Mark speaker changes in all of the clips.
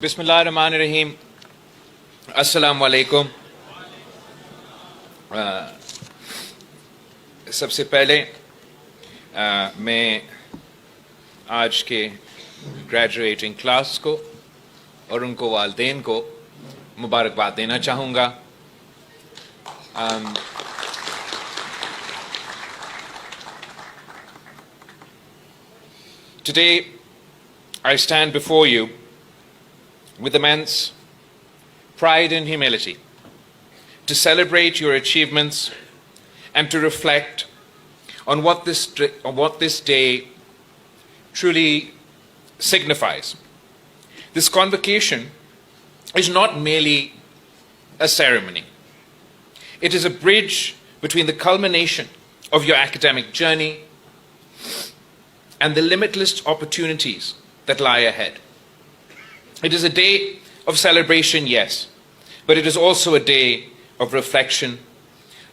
Speaker 1: بسم اللہ الرحمن الرحیم. السلام علیکم. سب سے پہلے میں آج کے گریجویٹنگ کلاس کو اور ان کو والدین کو مبارکباد دینا چاہوں گا. Today I stand before you with immense pride and humility to celebrate your achievements and to reflect on what this day truly signifies. This convocation is not merely a ceremony. It is a bridge between the culmination of your academic journey and the limitless opportunities that lie ahead. It is a day of celebration, yes, but it is also a day of reflection,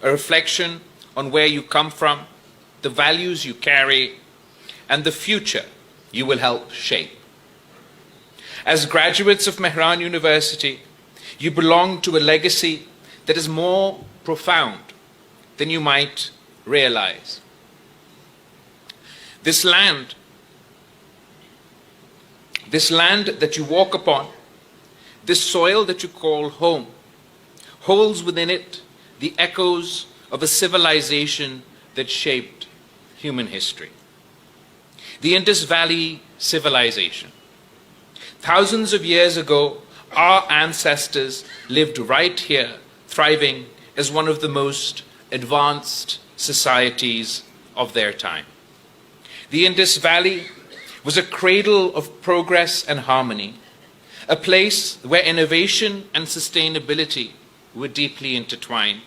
Speaker 1: a reflection on where you come from, the values you carry, and the future you will help shape. As graduates of Mehran University, you belong to a legacy that is more profound than you might realize. This land that you walk upon, this soil that you call home, holds within it the echoes of a civilization that shaped human history. The Indus Valley civilization. Thousands of years ago, our ancestors lived right here, thriving as one of the most advanced societies of their time. The Indus Valley was a cradle of progress and harmony, a place where innovation and sustainability were deeply intertwined.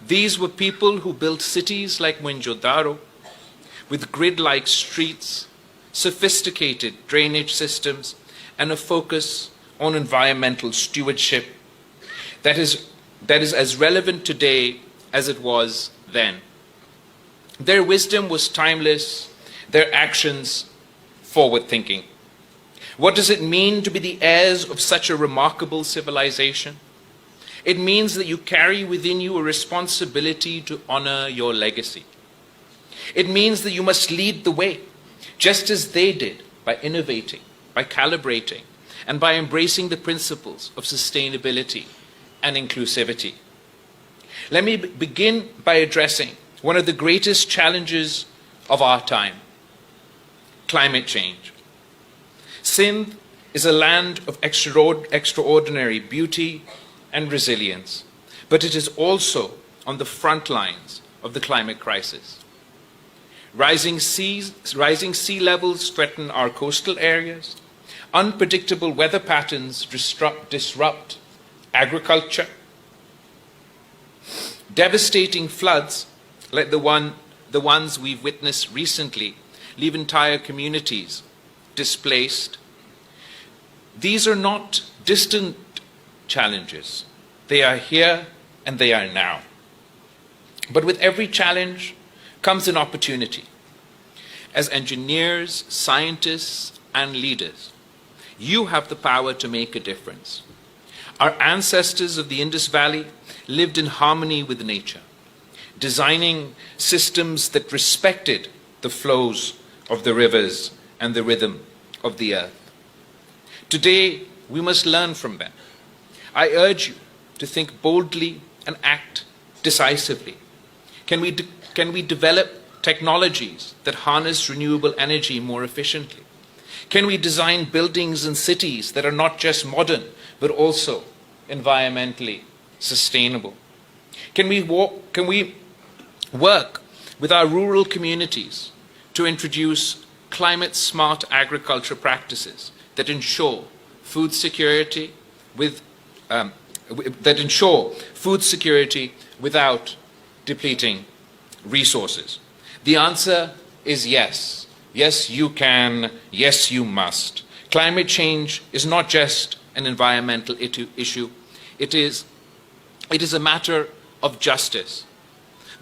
Speaker 1: These were people who built cities like Mohenjo-daro, with grid-like streets, sophisticated drainage systems, and a focus on environmental stewardship that is as relevant today as it was then. Their wisdom was timeless, their actions forward-thinking. What does it mean to be the heirs of such a remarkable civilization? It means that you carry within you a responsibility to honor your legacy. It means that you must lead the way, just as they did, by innovating, by calibrating, and by embracing the principles of sustainability and inclusivity. Let me begin by addressing one of the greatest challenges of our time: climate change. Sindh is a land of extraordinary beauty and resilience, but it is also on the front lines of the climate crisis. Rising sea levels threaten our coastal areas. Unpredictable weather patterns disrupt agriculture. Devastating floods like the ones we've witnessed recently leave entire communities displaced. These are not distant challenges. They are here and they are now. But with every challenge comes an opportunity. As engineers, scientists, and leaders, you have the power to make a difference. Our ancestors of the Indus Valley lived in harmony with nature, designing systems that respected the flows of the rivers and the rhythm of the earth. Today, we must learn from them. I urge you to think boldly and act decisively. Can we develop technologies that harness renewable energy more efficiently? Can we design buildings and cities that are not just modern, but also environmentally sustainable? Can we work with our rural communities to introduce climate-smart agriculture practices that ensure food security without depleting resources? The answer is yes. Yes, you can. Yes, you must. Climate change is not just an environmental issue. It is a matter of justice.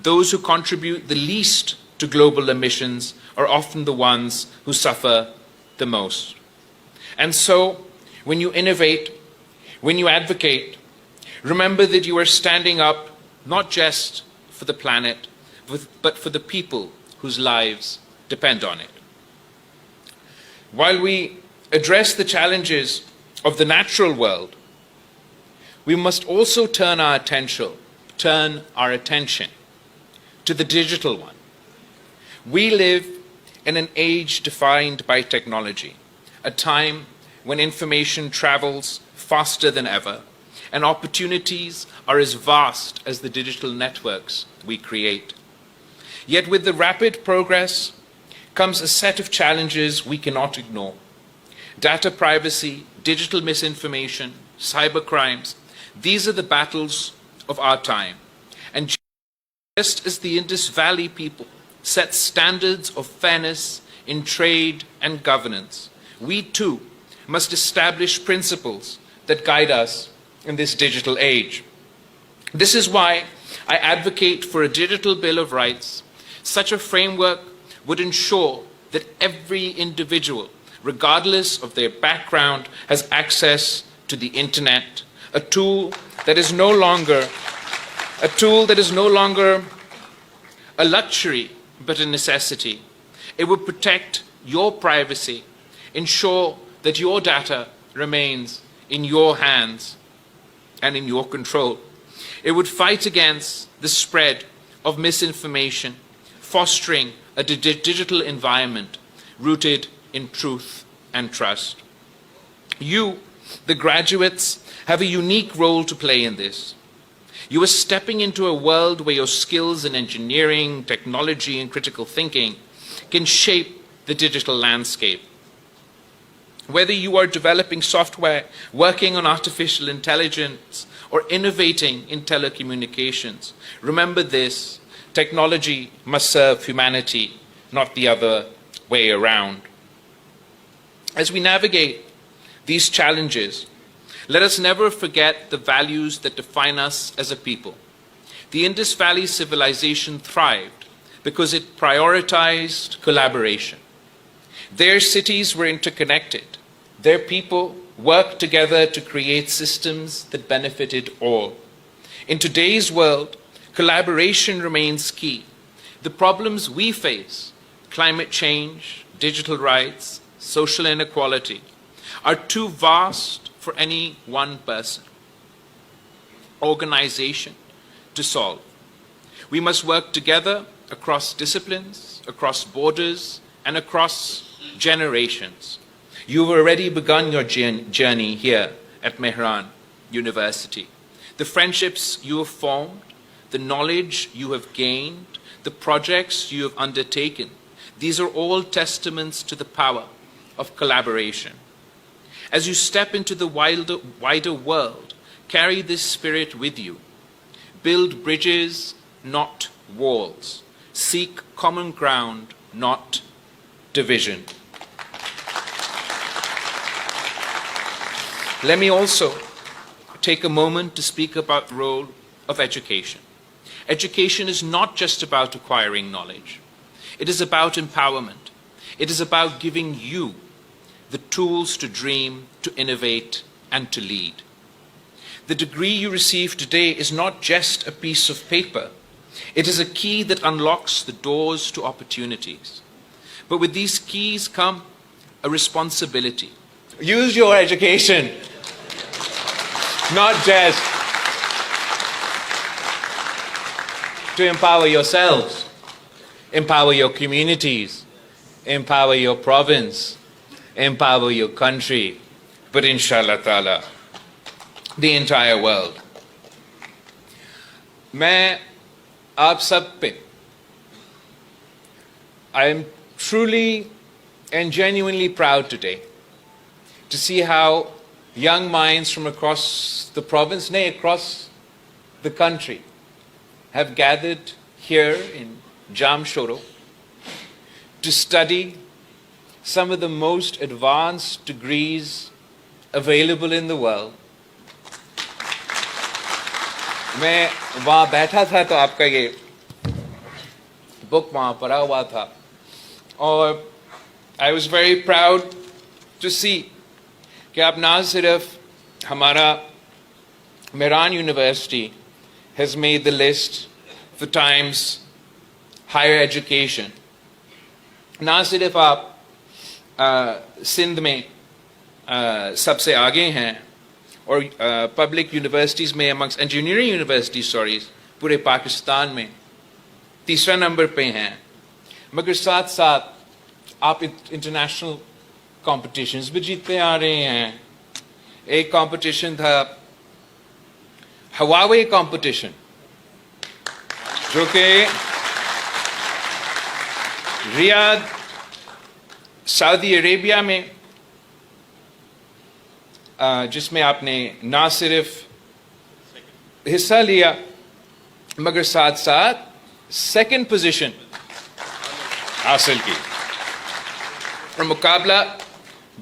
Speaker 1: Those who contribute the least to global emissions are often the ones who suffer the most. And so when you innovate, when you advocate, remember that you are standing up not just for the planet, but for the people whose lives depend on it. While we address the challenges of the natural world, we must also turn our attention to the digital one. We live in an age defined by technology, a time when information travels faster than ever, and opportunities are as vast as the digital networks we create. Yet with the rapid progress comes a set of challenges we cannot ignore. Data privacy, digital misinformation, cybercrimes, these are the battles of our time. And just as the Indus Valley people set standards of fairness in trade and governance, we too must establish principles that guide us in this digital age. This is why I advocate for a digital Bill of Rights. Such a framework would ensure that every individual, regardless of their background, has access to the internet, a tool that is no longer a luxury but a necessity. It would protect your privacy, ensure that your data remains in your hands and in your control. It would fight against the spread of misinformation, fostering a digital environment rooted in truth and trust. You, the graduates, have a unique role to play in this. You are stepping into a world where your skills in engineering, technology, and critical thinking can shape the digital landscape. Whether you are developing software, working on artificial intelligence, or innovating in telecommunications, remember this: technology must serve humanity, not the other way around. As we navigate these challenges, let us never forget the values that define us as a people. The Indus Valley civilization thrived because it prioritized collaboration. Their cities were interconnected. Their people worked together to create systems that benefited all. In today's world, collaboration remains key. The problems we face, climate change, digital rights, social inequality, are too vast for any one person, organization to solve. We must work together across disciplines, across borders, and across generations. You've already begun your journey here at Mehran University. The friendships you have formed, the knowledge you have gained, the projects you have undertaken, these are all testaments to the power of collaboration. As you step into the wider world, carry this spirit with you. Build bridges, not walls. Seek common ground, not division. Let me also take a moment to speak about the role of education. Education is not just about acquiring knowledge. It is about empowerment. It is about giving you the tools to dream, to innovate, and to lead. The degree you receive today is not just a piece of paper. It is a key that unlocks the doors to opportunities. But with these keys come a responsibility. Use your education, not just to empower yourselves, empower your communities, empower your province, empower your country, but inshallah ta'ala, the entire world. मैं आप सब पे, I am truly and genuinely proud today to see how young minds from across the province, nay, across the country, have gathered here in Jamshoro to study some of the most advanced degrees available in the world. मैं वहाँ बैठा था तो आपका ये book वहाँ पढ़ा हुआ था और I was very proud to see کہ آپ نہ صرف ہمارا Mehran university has made the list for Times Higher Education. نہ صرف آپ سندھ میں سب سے آگے ہیں اور پبلک یونیورسٹیز میں amongst انجینئرنگ یونیورسٹیز پورے پاکستان میں تیسرا نمبر پہ ہیں، مگر ساتھ ساتھ آپ انٹرنیشنل کمپٹیشنز بھی جیتتے آ رہے ہیں. ایک کمپٹیشن تھا ہواوے کمپٹیشن، جو کہ ریاض سعودی عربیہ میں، جس میں آپ نے نہ صرف حصہ لیا مگر ساتھ ساتھ سیکنڈ پوزیشن حاصل کی، اور مقابلہ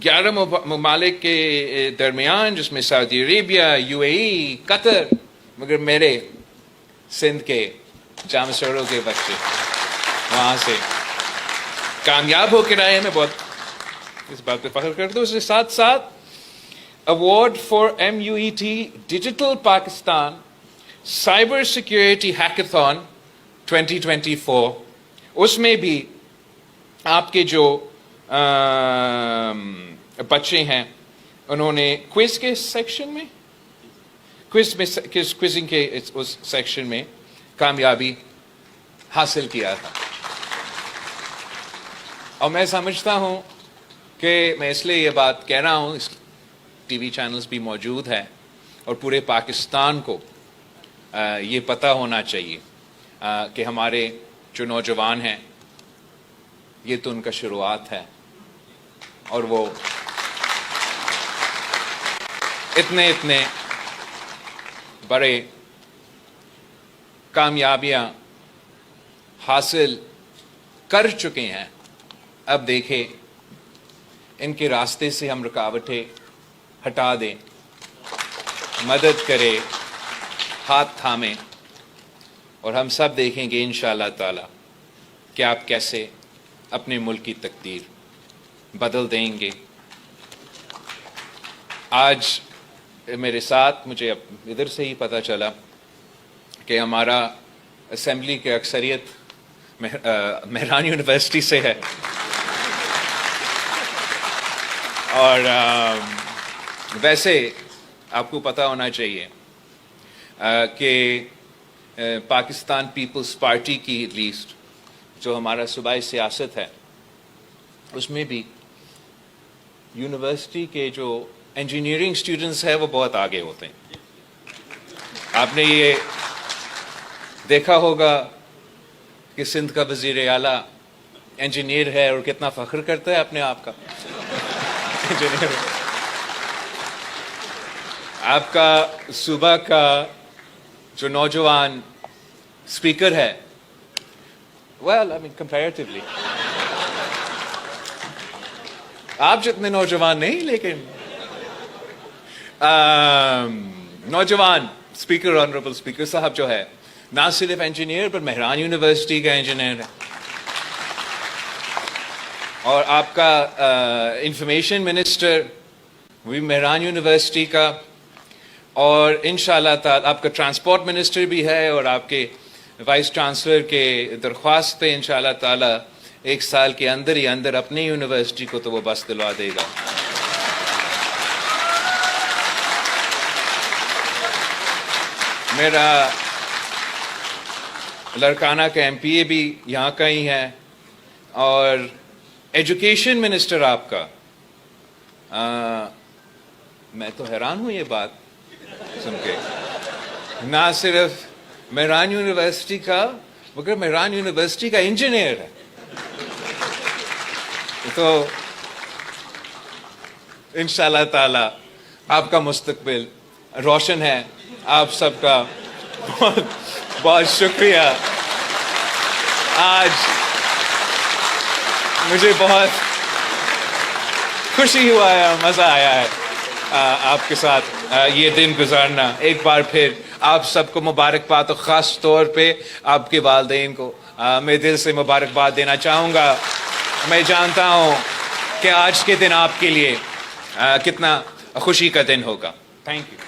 Speaker 1: 11 ممالک کے درمیان، جس میں سعودی عربیہ، UAE، قطر، مگر میرے سندھ کے جامشورو کے بچے وہاں سے کامیاب ہو کے آئے. میں بہت اس بات پہ فخر کرتا ہوں. اس کے ساتھ ساتھ award for MUET digital Pakistan cyber security hackathon 2024، اس میں بھی آپ کے جو بچے ہیں انہوں نے کوئز کے سیکشن میں کوئزنگ کے اس سیکشن میں کامیابی حاصل کیا تھا. اور میں سمجھتا ہوں کہ میں اس لیے یہ بات کہہ رہا ہوں، اس ٹی وی چینلز بھی موجود ہے اور پورے پاکستان کو یہ پتہ ہونا چاہیے کہ ہمارے جو نوجوان ہیں یہ تو ان کا شروعات ہے، اور وہ اتنے بڑے کامیابیاں حاصل کر چکے ہیں. اب دیکھیں ان کے راستے سے ہم رکاوٹیں ہٹا دیں، مدد کرے، ہاتھ تھامیں، اور ہم سب دیکھیں گے انشاءاللہ تعالی کہ آپ کیسے اپنے ملک کی تقدیر بدل دیں گے. آج میرے ساتھ مجھے ادھر سے ہی پتہ چلا کہ ہمارا اسمبلی کی اکثریت مہران یونیورسٹی سے ہے، اور ویسے آپ کو پتہ ہونا چاہیے کہ پاکستان پیپلز پارٹی کی لیسٹ جو ہمارا صوبائی سیاست ہے، اس میں بھی یونیورسٹی کے جو انجینئرنگ اسٹوڈنٹس ہیں وہ بہت آگے ہوتے ہیں. آپ نے یہ دیکھا ہوگا کہ سندھ کا وزیر اعلیٰ انجینئر ہے اور کتنا فخر کرتا ہے اپنے آپ کا انجینئر. آپ کا صوبہ کا جو نوجوان اسپیکر ہے، well, I mean, comparatively آپ جتنے نوجوان نہیں، لیکن نوجوان اسپیکر، آنریبل اسپیکر صاحب جو ہے نہ صرف انجینئر پر مہران یونیورسٹی کا انجینئر ہے، اور آپ کا انفارمیشن منسٹر بھی مہران یونیورسٹی کا، اور انشاءاللہ تعالی آپ کا ٹرانسپورٹ منسٹر بھی ہے، اور آپ کے وائس چانسلر کے درخواست پہ انشاءاللہ تعالی 1 سال کے اندر ہی اندر اپنی یونیورسٹی کو تو وہ بس دلوا دے گا. میرا لڑکانہ کا MPA بھی یہاں کا ہی ہے، اور ایجوکیشن منسٹر آپ کا، میں تو حیران ہوں یہ بات سن کے، نہ صرف مہران یونیورسٹی کا مگر مہران یونیورسٹی کا انجینئر ہے. تو انشاءاللہ تعالی آپ کا مستقبل روشن ہے. آپ سب کا بہت بہت شکریہ. آج مجھے بہت خوشی ہوا ہے، مزہ آیا ہے آپ کے ساتھ یہ دن گزارنا. ایک بار پھر آپ سب کو مبارکباد، اور خاص طور پہ آپ کے والدین کو میں دل سے مبارکباد دینا چاہوں گا. میں جانتا ہوں کہ آج کے دن آپ کے لیے کتنا خوشی کا دن ہوگا. Thank you.